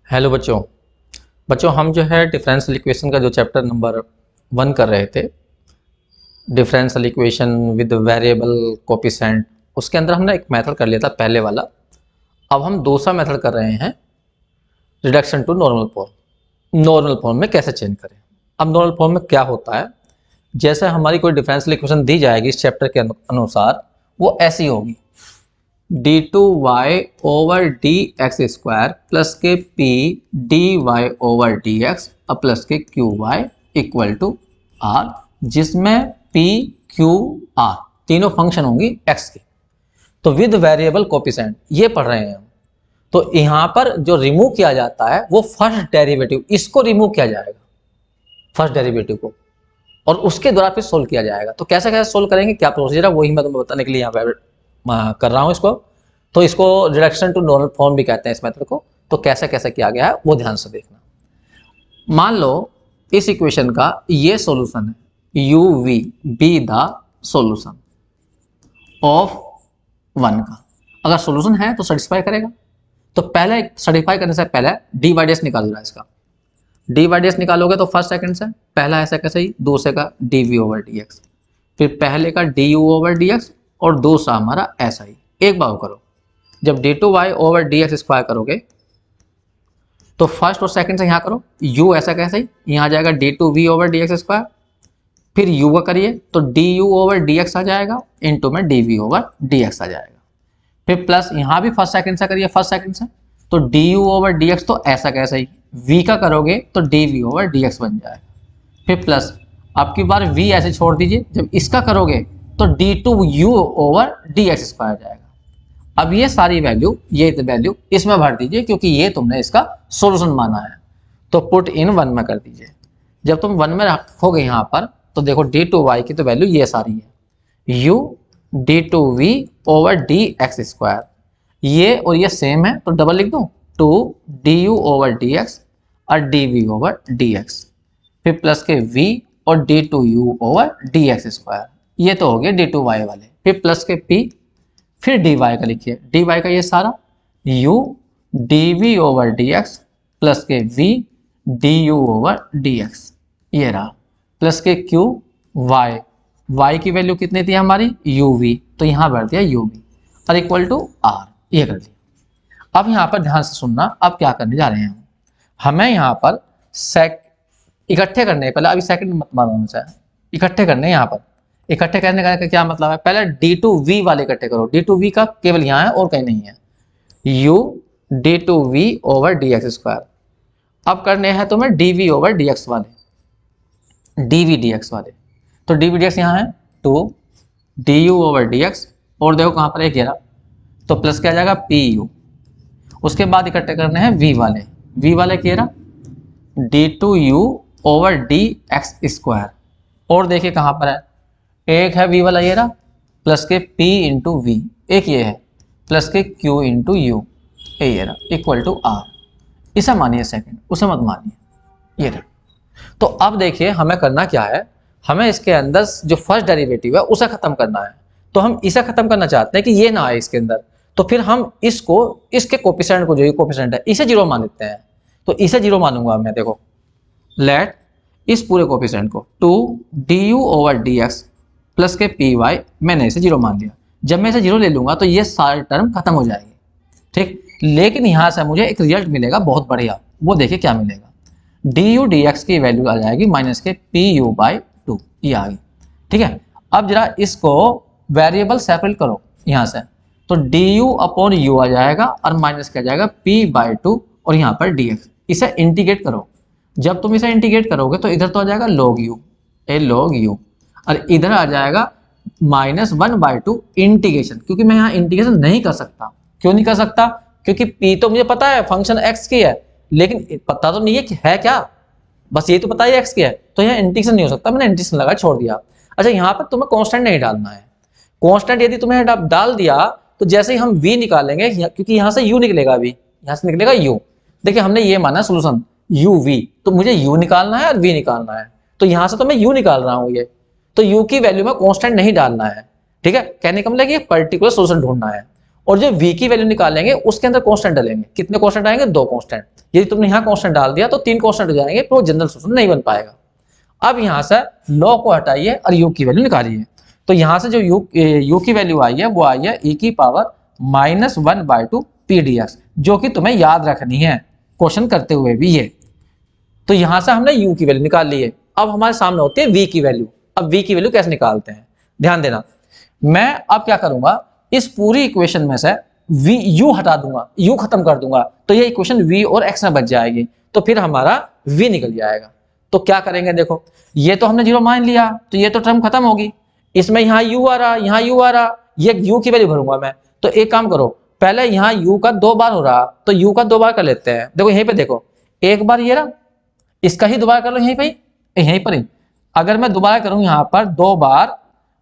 Hello बच्चों। हम जो है डिफरेंशियल इक्वेशन का जो चैप्टर नंबर 1 कर रहे थे, differential equation with variable coefficient, उसके अंदर हमने एक मेथड कर लिया था पहले वाला। अब हम दूसरा मेथड कर रहे हैं, reduction to normal form. Normal form में कैसे चेंज करें। अब नॉर्मल फॉर्म में क्या होता है, जैसे हमारी कोई डिफरेंशियल इक्वेशन दी जाएगी इस चैप्टर के अनुसार, वो ऐसी होगी d2y over D x square plus के p dy over D X और प्लस के qy इक्वल टू r, जिसमें p q r तीनों फंक्शन होंगी x की। तो विद वेरिएबल कोफिशिएंट ये पढ़ रहे हैं हम। तो यहाँ पर जो रिमूव किया जाता है वो फर्स्ट डेरिवेटिव, इसको रिमूव किया जाएगा फर्स्ट डेरिवेटिव को, और उसके द्वारा फिर सोल्व किया जाएगा। तो कैसे कैसे सोल्व करेंगे, क्या प्रोसीजर है, वही मैं तुम्हें बताने के लिए यहाँ पे कर रहा हूँ इसको। तो इसको रिडक्शन टू नॉर्मल फॉर्म भी कहते हैं इस मेथड को। तो कैसे कैसे किया गया है वो ध्यान से देखना। मान लो इस इक्वेशन का ये सॉल्यूशन है, U V be the solution of 1 का। अगर सॉल्यूशन है तो सेटिस्फाई करेगा। तो पहले सेटिस्फाई करने से पहले डी बाई डी एक्स निकाल रहा है इसका। डी बाई डी एक्स निकालोगे तो फर्स्ट सेकंड से पहला ऐसा कैसे ही, दूसरे का D V over D X, फिर पहले का D U over D X और दूसरा हमारा ऐसा ही। एक बार करो, जब d2y over D x square करोगे तो फर्स्ट और सेकंड से यहाँ करो, u ऐसा कैसे ही, यहाँ आ जाएगा d2v over D x square, फिर u का करिए तो du ओवर डी एक्स आ जाएगा, इनटू में dv ओवर डी एक्स आ जाएगा। फिर प्लस यहाँ भी फर्स्ट सेकंड से करिए, फर्स्ट सेकंड से तो du ओवर डी एक्स तो ऐसा कैसे ही, v का करोगे तो dv ओवर डी एक्स बन जाएगा। फिर प्लस आपकी बार v ऐसे छोड़ दीजिए, जब इसका करोगे तो d2u over D x square जाएगा। अब ये सारी वैल्यू, ये वैल्यू इसमें भर दीजिए क्योंकि ये तुमने इसका सॉल्यूशन माना है। तो पुट इन 1 में कर दीजिए। जब तुम 1 में रखोगे यहाँ पर तो देखो d2y की तो वैल्यू ये सारी है, u d2v over D x square, ये और ये सेम है तो डबल लिख दूँ, 2 du ओवर डी एक्स और dv ओवर डी एक्स, फिर प्लस के v और d2u over D x square, ये तो हो गए d2y वाले। फिर प्लस के p, फिर dy का लिखिए, dy का ये सारा u dv over dx plus के v du ओवर dx, ये रहा, प्लस के q y की वैल्यू कितनी थी हमारी uv, तो यहाँ भर दिया uv और इक्वल टू r, ये कर दिया। अब यहाँ पर ध्यान से सुनना, अब क्या करने जा रहे हैं हमें यहाँ पर इकट्ठे करने, पहले अभी सेकंड मत मानो से इकट्ठे करने। यहाँ पर इकट्ठे करने का क्या मतलब है, पहले d2v वाले इकट्ठे करो। d2v का केवल यहाँ है और कहीं नहीं है, u d2v over D x square. अब करने हैं तुम्हें dv ओवर dx वाले, dv dx वाले। तो dv dx यहाँ है 2 du ओवर dx, और देखो कहाँ पर है 11, तो प्लस क्या जाएगा pu। उसके बाद इकट्ठे करने हैं v वाले 11 d2u over D x square, और देखिए कहाँ पर है, एक है v वाला ये रहा, प्लस के p इंटू वी, एक ये है प्लस के q इंटू यू, ये रहा, इक्वल टू r। इसे मानिए सेकंड, उसे मत मानिए, ये रहा। तो अब देखिए हमें करना क्या है, हमें इसके अंदर जो फर्स्ट डेरिवेटिव है उसे खत्म करना है। तो हम इसे खत्म करना चाहते हैं कि ये ना आए इसके अंदर, तो फिर हम इसको, इसके कोफिशिएंट को, जो ये कोफिशिएंट है इसे 0 मान लेते हैं। तो इसे 0 मानूंगा मैं, देखो लेट इस पूरे कोफिशिएंट को 2 du over D x plus के पी वाई, मैंने इसे 0 मान लिया। जब मैं इसे 0 ले लूंगा तो ये सारे टर्म खत्म हो जाएंगे, ठीक। लेकिन यहाँ से मुझे एक रिजल्ट मिलेगा बहुत बढ़िया, वो देखिए क्या मिलेगा, du dx की वैल्यू आ जाएगी माइनस के pu बाई 2, ये आ गई, ठीक है। अब जरा इसको वेरिएबल सेपरेट करो यहाँ से, तो du अपॉन u आ जाएगा और माइनस क्या जाएगा p बाई 2 और यहाँ पर dx। इसे इंटीग्रेट करो, जब तुम इसे इंटीग्रेट करोगे तो इधर तो आ जाएगा log u, log u, और इधर आ जाएगा -1/2 इंटीग्रेशन, क्योंकि मैं यहाँ इंटीग्रेशन नहीं कर सकता। क्यों नहीं कर सकता, क्योंकि p तो मुझे पता है फंक्शन x की है, लेकिन पता तो नहीं है कि है क्या, बस ये तो पता है x की है, तो यहाँ इंटीग्रेशन नहीं हो सकता, मैंने इंटीग्रेशन लगा छोड़ दिया। अच्छा, यहाँ पर तुम्हें कांस्टेंट नहीं डालना है। कांस्टेंट यदि तुम्हें डाल दिया तो जैसे ही हम v निकालेंगे, क्योंकि यहाँ से u निकलेगा, अभी यहाँ से निकलेगा u, देखिए हमने ये माना सोल्यूशन uv, तो मुझे u निकालना है और v निकालना है, तो यहाँ से तो मैं u निकाल रहा हूँ, ये तो u की वैल्यू में कांस्टेंट नहीं डालना है, ठीक है। कहने का मतलब कि पर्टिकुलर सोल्यूशन ढूंढना है, और जो v की वैल्यू निकालेंगे उसके अंदर कांस्टेंट डालेंगे। कितने कांस्टेंट आएंगे? 2 कांस्टेंट। यदि तुमने यहाँ कांस्टेंट डाल दिया तो 3 कांस्टेंट हो जाएंगे, तो जनरल सोल्यूशन नहीं बन पाएगा। अब यहाँ से लॉ को हटाइए और u की वैल्यू निकालिए। तो यहाँ से जो u की वैल्यू आई है वो आई है e की पावर -1/2 p dx, जो कि तुम्हें याद रखनी है क्वेश्चन करते हुए भी ये। तो यहाँ से हमने u की वैल्यू निकाल ली है। अब हमारे सामने होती है v की वैल्यू। अब v की वैल्यू कैसे निकालते हैं, ध्यान देना। मैं अब क्या करूंगा, इस पूरी इक्वेशन में से u हटा दूंगा, u खत्म कर दूंगा, तो ये इक्वेशन v और x में बच जाएगी, तो फिर हमारा v निकल जाएगा। तो क्या करेंगे, देखो ये तो हमने 0 मान लिया, तो ये तो टर्म खत्म होगी। इसमें यहाँ u आ रहा, यहाँ u आ रहा, ये u की वैल्यू भरूंगा मैं। तो एक काम करो, पहले यहाँ u का 2 बार हो रहा, तो u का 2 बार कर लेते हैं। देखो यहीं पे देखो, एक बार ये रहा, इसका ही दोबारा कर लो यहीं पे, यहीं पर ही। अगर मैं दोबारा करूं यहाँ पर 2 बार,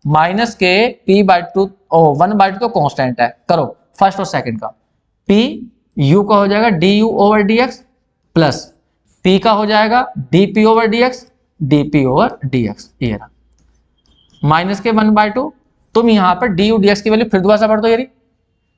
माइनस के p/2 1/2 तो कांस्टेंट है, करो फर्स्ट और सेकंड का। p u का हो जाएगा du/dx प्लस p का हो जाएगा dp/dx, dp/dx, ये रहा माइनस के 1/2। तुम यहाँ पर du dx की वैल्यू फिर दोबारा से भर दो, ये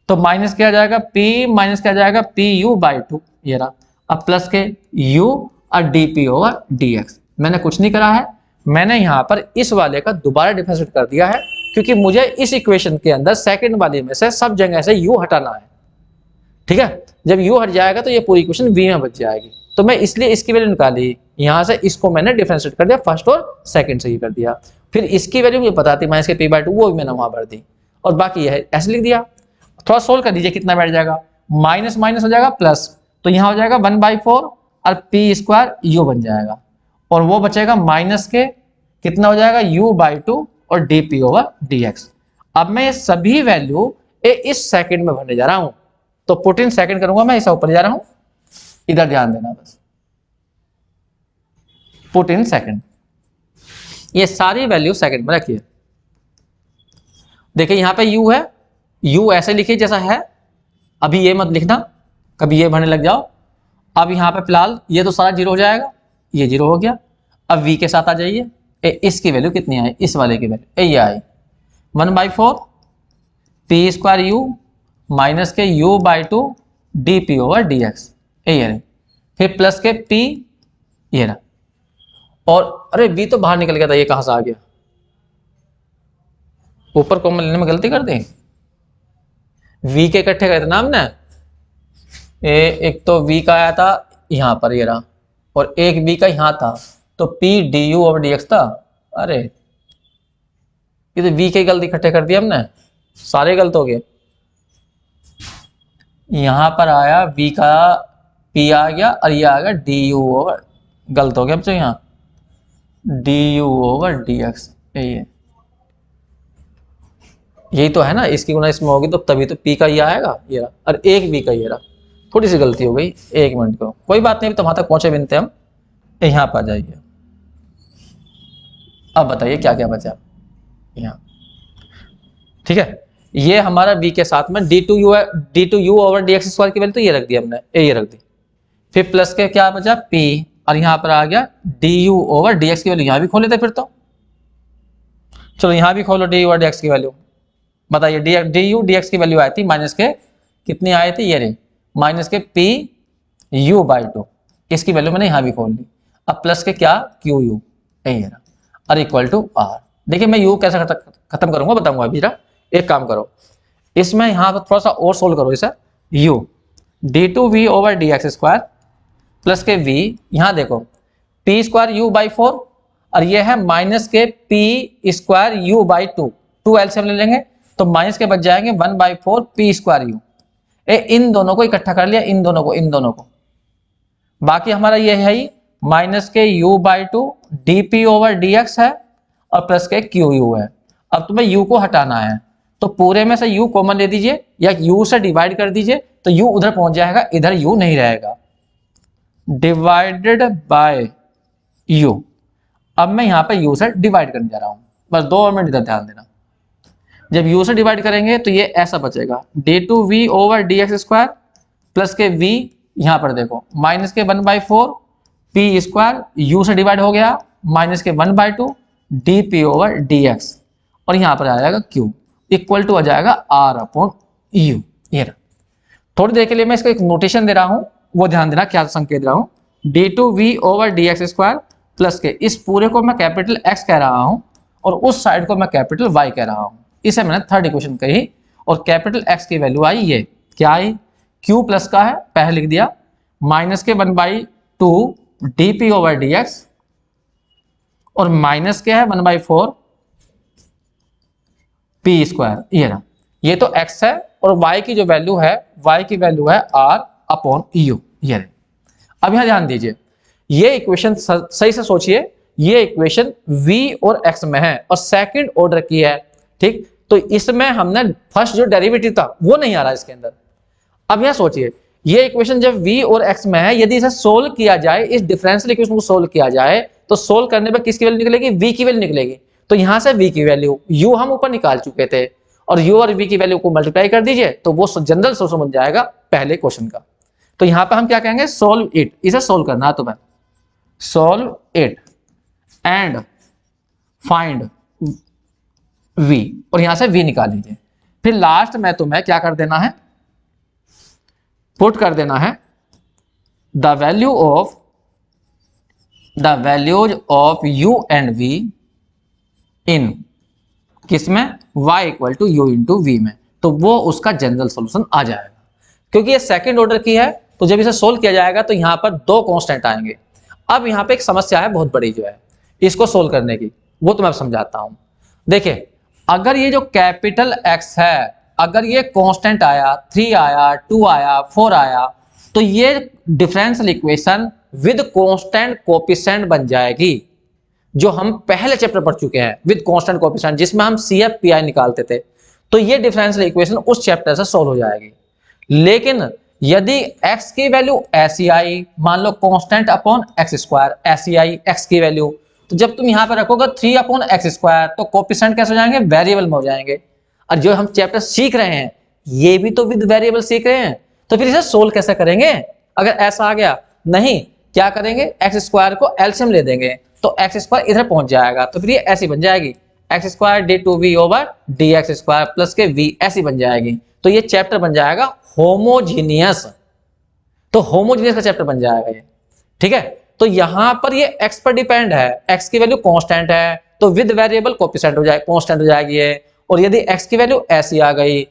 तो माइनस क्या जाएगा p, माइनस क्या जाएगा pu/2, ये रहा। अब प्लस के u और dp/dx। मैंने कुछ नहीं करा है, मैंने यहाँ पर इस वाले का दोबारा डिफरेंशिएट कर दिया है, क्योंकि मुझे इस इक्वेशन के अंदर सेकंड वाले में से सब जगह से u हटाना है। ठीक है, जब u हट जाएगा तो ये पूरी इक्वेशन v में बच जाएगी। तो मैं इसलिए इसकी वैल्यू निकाली, यहाँ से इसको मैंने डिफरेंशिएट कर दिया, फर्स्ट और सेकंड से ही कर दिया। फिर इसकी वैल्यू मुझे पता थी माइनस के p/2, वो भी मैंने वहां भर दी, और बाकी यह ऐसे लिख दिया। थोड़ा सोल्व कर दीजिए, कितना बैठ जाएगा, माइनस माइनस हो जाएगा प्लस, तो यहाँ हो जाएगा 1/4 और p² u बन जाएगा, और वो बचेगा माइनस के कितना हो जाएगा u/2 और dp/dx। अब मैं ये सभी वैल्यू इस सेकंड में भरने जा रहा हूं, तो पुट इन सेकंड करूंगा मैं, ऐसा ऊपर जा रहा हूं, इधर ध्यान देना बस, पुट इन सेकंड। ये सारी वैल्यू सेकंड में रखिए। देखिए यहाँ पे u है, u ऐसे लिखिए जैसा है, अभी ये मत लिखना, कभी ये भरने लग जाओ। अब यहाँ पे फिलहाल ये तो सारा 0 हो जाएगा, ये 0 हो गया। अब v के साथ आ जाइए, इसकी वैल्यू कितनी आई, इस वाले की वैल्यू ये आई 1/4 p² u माइनस के u/2 dp/dx, ये रही। फिर प्लस के p, ये रहा, और अरे v तो बाहर निकल गया था, ये कहां से आ गया, ऊपर कॉमन लेने में गलती कर दी, v के इकट्ठे करे थे ना हमने। एक तो v का आया था यहाँ पर, ये रहा, और एक v का यहाँ था, तो p du/dx था। अरे ये तो v के गलती इकट्ठे कर दिया हमने, सारे गलत हो गए। यहाँ पर आया v का p आ गया, और ये आ गया du, गलत हो गया बच्चों, यहाँ du/dx, यही तो है ना, इसकी गुना इसमें होगी तो तभी तो p का ये आएगा, ये रहा, और एक v का ये रहा। थोड़ी सी गलती हो गई, 1 मिनट को, कोई बात नहीं, तो वहां तक पहुंचे बिनते हम। यहाँ पर जाइए, अब बताइए क्या क्या बचा यहाँ। ठीक है, ये हमारा v के साथ में d2u/dx² की वैल्यू तो ये रख दी हमने, ये रख दी। फिर प्लस के क्या बचा p, और यहाँ पर आ गया du/dx की वैल्यू, यहाँ भी खोले थे फिर तो, चलो यहाँ भी खोलो du/dx की वैल्यू, बताइए du/dx की वैल्यू आई थी माइनस के कितनी आई थी, ये रही माइनस के pu/2, इसकी वैल्यू मैंने यहाँ भी खोल ली। अब प्लस के क्या qu, ये रहा, और इक्वल टू r। देखिए मैं u कैसे खत्म करूंगा बताऊंगा अभी। एक काम करो, इसमें यहाँ पर थोड़ा सा और सोल्व करो इसे, u d2v/dx² प्लस के v, यहाँ देखो p² u/4, और ये है माइनस के p² u/2, 2 एलसीएम ले लेंगे तो माइनस के बच जाएंगे 1/4 p² u। इन दोनों को इकट्ठा कर लिया, इन दोनों को, बाकी हमारा ये है ही माइनस के u/2 dp/dx है, और प्लस के qu है। अब तुम्हें u को हटाना है, तो पूरे में से u कॉमन ले दीजिए, या u से डिवाइड कर दीजिए, तो u उधर पहुंच जाएगा, इधर u नहीं रहेगा, डिवाइडेड बाय u। अब मैं यहाँ पे u से डिवाइड करने जा रहा हूँ, बस 2 मिनट इधर ध्यान देना। जब u से डिवाइड करेंगे तो ये ऐसा बचेगा d2v/dx² प्लस के v, यहाँ पर देखो माइनस के 1/4 p² u से डिवाइड हो गया, माइनस के 1/2 dp/dx, और यहाँ पर आ जाएगा q, इक्वल टू आ जाएगा r/u। ये रहा। थोड़ी देर के लिए मैं इसको एक नोटेशन दे रहा हूं, वो ध्यान देना क्या संकेत दे रहा हूं, d2v over dx square plus के इस पूरे को मैं कैपिटल x कह रहा हूं और उस साइड को मैं कैपिटल y कह रहा हूं। इसे मैंने थर्ड इक्वेशन कही और कैपिटल x की वैल्यू आई ये क्या आई, q प्लस का है पहले लिख दिया, माइनस के 1/2 dp ओवर dx और माइनस के है 1/4 p स्क्वायर। ये रहा, ये तो x है और y की जो वैल्यू है, y की वैल्यू है r अपॉन u। ये रहे। अब यहां ध्यान दीजिए, ये इक्वेशन सही से सोचिए, ये इक्वेशन v और x में है और सेकंड ऑर्डर की है, ठीक। तो इसमें हमने फर्स्ट जो डेरिवेटिव था वो नहीं आ रहा इसके अंदर। अब यहां सोचिए, ये इक्वेशन जब v और x में है, यदि इसे सोल्व किया जाए, इस डिफरेंशियल इक्वेशन को सोल्व किया जाए, तो सोल्व करने पर किसकी वैल्यू निकलेगी, v की वैल्यू निकलेगी। तो यहां से v की वैल्यू, u हम ऊपर निकाल चुके थे और u और v की वैल्यू को मल्टीप्लाई कर दीजिए तो वो जनरल सोल्यूशन बन जाएगा पहले क्वेश्चन का। तो यहां पे हम क्या कहेंगे, सोल्व इट, इसे सोल्व करना है तुम्हें, solve it and find v और यहां से v निकाल लीजिए। फिर लास्ट में तुम्हें क्या कर देना है, पुट कर देना है the values of u and v in किसमें, y equal to u into V में, तो वो उसका जनरल सॉल्यूशन आ जाएगा। क्योंकि ये सेकंड ऑर्डर की है तो जब इसे सोल्व किया जाएगा तो यहां पर दो कांस्टेंट आएंगे। अब यहां पे एक समस्या है बहुत बड़ी जो है इसको सोल्व करने की, वो तो मैं समझाता हूं। देखिए, अगर ये जो कैपिटल X है, अगर ये कांस्टेंट आया, 3 आया, 2 आया, 4 आया, तो ये differential equation with constant coefficient बन जाएगी, जो हम पहले चैप्टर पढ़ चुके हैं, विद कांस्टेंट कोएफिशिएंट, जिसमें हम CF/PI निकालते थे। तो ये डिफरेंशियल इक्वेशन उस चैप्टर से सोल्व हो जाएगी। लेकिन यदि x की वैल्यू ऐसी आई, मान लो कांस्टेंट अपॉन x स्क्वायर, ऐसी आई x की वैल्यू, तो जब तुम यहां पर रखोगे 3 अपॉन x स्क्वायर, तो कोएफिशिएंट कैसे हो जाएंगे, वेरिएबल में हो जाएंगे। और जो हम चैप्टर सीख रहे हैं ये भी तो विद वेरिएबल सीख रहे हैं, तो फिर इसे सोल्व कैसे करेंगे अगर ऐसा आ गया। नहीं, क्या करेंगे, x स्क्वायर को एलसीएम ले देंगे तो x स्क्वायर इधर पहुंच जाएगा, तो फिर ये ऐसी बन जाएगी, x square d2v over dx square plus के v ऐसी बन जाएगी। तो ये चैप्टर बन जाएगा होमोजीनियस, तो होमोजीनियस का चैप्टर बन जाएगा ये, ठीक है। तो यहां पर ये x पर डिपेंड है, x की वैल्यू कांस्टेंट है तो विद वेरिएबल कोएफिशिएंट हो जाएगा, कांस्टेंट हो जाएगी ये। और यदि x की वैल्यू ऐसी आ गई,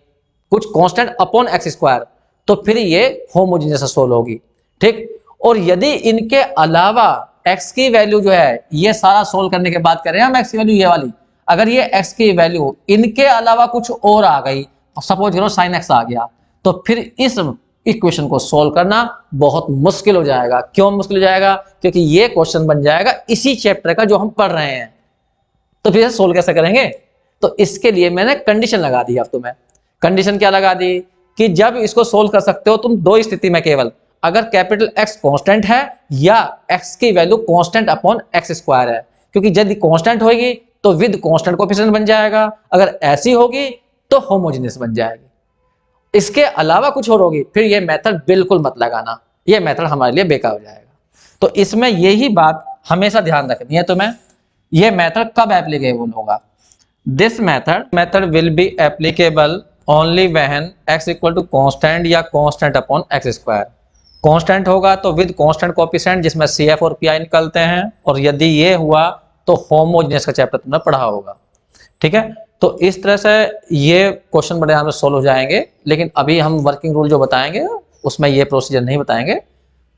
कुछ कांस्टेंट अपॉन x स्क्वायर, तो फिर ये होमोजीनियस सोल्व होगी, ठीक। और यदि इनके अलावा x की वैल्यू जो है, ये सारा सोल्व करने के बाद करें हम x की वैल्यू ये वाली, अगर ये x की वैल्यू इनके अलावा कुछ और आ गई, सपोज करो sin x आ गया, तो फिर इस इक्वेशन को सोल्व करना बहुत मुश्किल हो जाएगा। क्यों मुश्किल हो जाएगा, क्योंकि ये क्वेश्चन बन जाएगा इसी चैप्टर का जो हम पढ़ रहे हैं, तो फिर सोल्व कैसे करेंगे। तो इसके लिए मैंने कंडीशन लगा दी। अब तुम्हें कंडीशन क्या लगा दी कि जब इसको सोल्व कर सकते हो तुम दो स्थिति में केवल, अगर कैपिटल X कांस्टेंट है या X की value constant upon x square है, क्योंकि यदि कांस्टेंट होगी तो विद कांस्टेंट कोएफिशिएंट बन जाएगा, अगर ऐसी होगी तो होमोजेनियस बन जाएगी। इसके अलावा कुछ और होगी फिर ये मेथड बिल्कुल मत लगाना, ये मेथड हमारे लिए बेकार हो जाएगा। तो इसमें यही बात हमेशा ध्यान रखनी है तुम्हें, ये मेथड कब एप्लीकेबल होगा। This method will be applicable only when x equal to constant या constant upon x square. Constant होगा तो विद कांस्टेंट कोएफिशिएंट जिसमें CF और PI निकलते हैं, और यदि ये हुआ तो होमोजेनियस का चैप्टर तुमने पढ़ा होगा, ठीक है। तो इस तरह से ये क्वेश्चन बड़े आराम से सोल्व हो जाएंगे। लेकिन अभी हम वर्किंग रूल जो बताएंगे उसमें ये प्रोसीजर नहीं बताएंगे,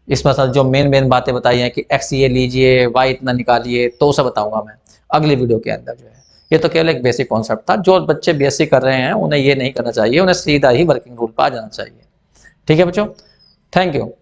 इसमें सर जो मेन बातें बताई हैं कि x ये लीजिए, y इतना निकालिए, तो उसे बताऊंगा मैं अगली वीडियो के अंदर जो है। ये तो केवल एक बेसिक कॉन्सेप्ट था, जो बच्चे BSc कर रहे हैं उन्हें ये नहीं करना चाहिए, उन्हें सीधा ही वर्किंग रूल पर आ जाना चाहिए, ठीक है बच्चों। Thank you.